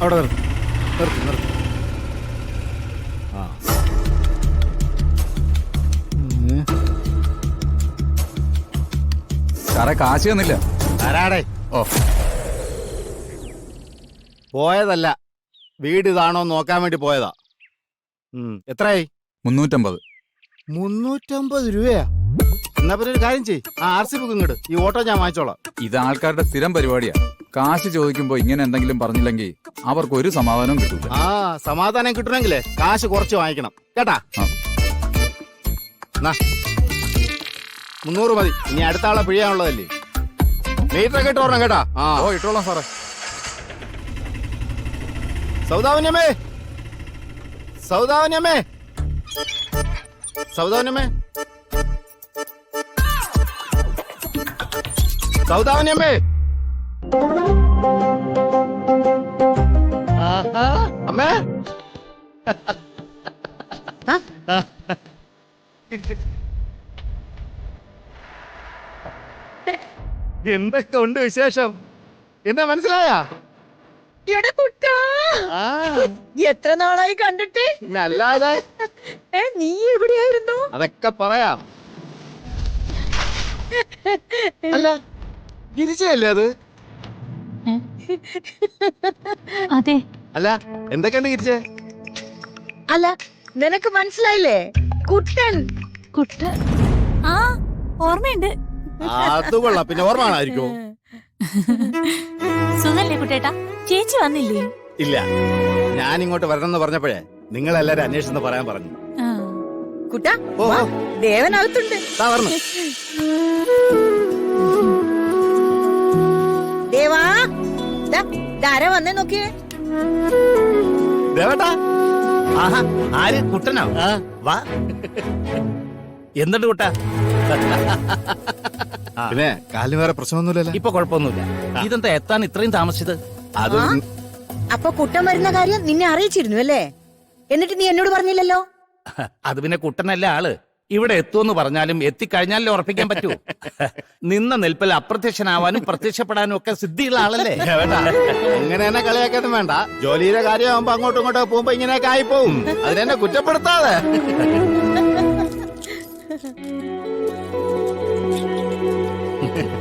അവിടെ നിർത്ത് നിർത്ത് നിർത്ത്. ആ സാറേ കാശ് തന്നില്ല. ആരാടേ? ഓ പോയതല്ല, വീട് ഇതാണോ നോക്കാൻ വേണ്ടി പോയതാ. എത്രയായി? 350. 350 രൂപയാ? എന്നാ പിന്നെ ഒരു കാര്യം ചെയ്യ്, ആ RC ബുക്ക് ഇങ്ങോട്ട്, ഈ ഓട്ടോ ഞാൻ വാങ്ങിച്ചോളാം. ഇത് ആൾക്കാരുടെ സ്ഥിരം പരിപാടിയാ. കാശ് ചോദിക്കുമ്പോ ഇങ്ങനെ എന്തെങ്കിലും പറഞ്ഞില്ലെങ്കിൽ അവർക്ക് ഒരു സമാധാനവും കിട്ടൂല. ആ സമാധാനം കിട്ടണമെങ്കിലേ കാശ് കുറച്ച് വാങ്ങിക്കണം കേട്ടാ. 300 മതി, ഇനി അടുത്ത ആളെ പിഴിയാനുള്ളതല്ലേ. മീറ്ററൊക്കെ ഇട്ട് ഓർണം കേട്ടാ. ആ ഓ ഇട്ടോളാം സാറേ. സൗദാവന്യമേ, സൗദാവന്യമേ, സൗദാവന്യമേ, സൗദാവന്യമേ. അമ്മേ എന്തൊക്കെ ഉണ്ട് വിശേഷം? എന്താ മനസ്സിലായാ? എത്ര നാളായി കണ്ടിട്ട്? അല്ലാതെ നീ എവിടെയായിരുന്നു? അതൊക്കെ പറയാം. അല്ല ഗിരിജയല്ലേ അത്? അതെ. അല്ല എന്തൊക്കെയുണ്ട് ഗിരിജേ? അല്ല നിനക്ക് മനസ്സിലായില്ലേ? കുട്ടൻ. കുട്ടൻ ആ ഓർമ്മയുണ്ട്. അത് കൊള്ളാം, പിന്നെ ഓർമ്മയായിരിക്കും. സുഖല്ലേ കുട്ടേട്ടാ? ചേച്ചി വന്നില്ലേ? ഇല്ല, ഞാൻ ഇങ്ങോട്ട് വരണമെന്ന് പറഞ്ഞപ്പോഴേ നിങ്ങളെല്ലാരും അന്വേഷിച്ചെന്ന് പറയാൻ പറഞ്ഞു. കുട്ട ദേവനകത്തുണ്ട്. ദേവാ ധാര വന്നേ നോക്കിയേ. ദേവട്ടാ. ആഹാ, ആര്? കുട്ടനോ? വാ. എന്തുണ്ട് കുട്ടാ? പിന്നെ കാലിന് വേറെ പ്രശ്നമൊന്നുമില്ലല്ലോ? ഇപ്പൊ കുഴപ്പമൊന്നുമില്ല. ഇതെന്താ എത്താൻ ഇത്രയും താമസിച്ചത്? അത് അപ്പൊ കുട്ടൻ വരുന്ന കാര്യം നിന്നെ അറിയിച്ചിരുന്നു അല്ലേ? എന്നിട്ട് നീ എന്നോട് പറഞ്ഞില്ലല്ലോ. അത് പിന്നെ കുട്ടനല്ല ആള്. ഇവിടെ എത്തുമെന്ന് പറഞ്ഞാലും എത്തിക്കഴിഞ്ഞാലേ ഉറപ്പിക്കാൻ പറ്റൂ. നിന്ന നിൽപ്പിൽ അപ്രത്യക്ഷനാവാനും പ്രത്യക്ഷപ്പെടാനും ഒക്കെ സിദ്ധിയുള്ള ആളല്ലേ? അങ്ങനെ തന്നെ കളിയാക്കാനും വേണ്ട. ജോലിയുടെ കാര്യമാകുമ്പോ അങ്ങോട്ടും ഇങ്ങോട്ടും പോകുമ്പോ ഇങ്ങനെയൊക്കെ ആയിപ്പോവും. അതിനെന്നെ കുറ്റപ്പെടുത്താതെ.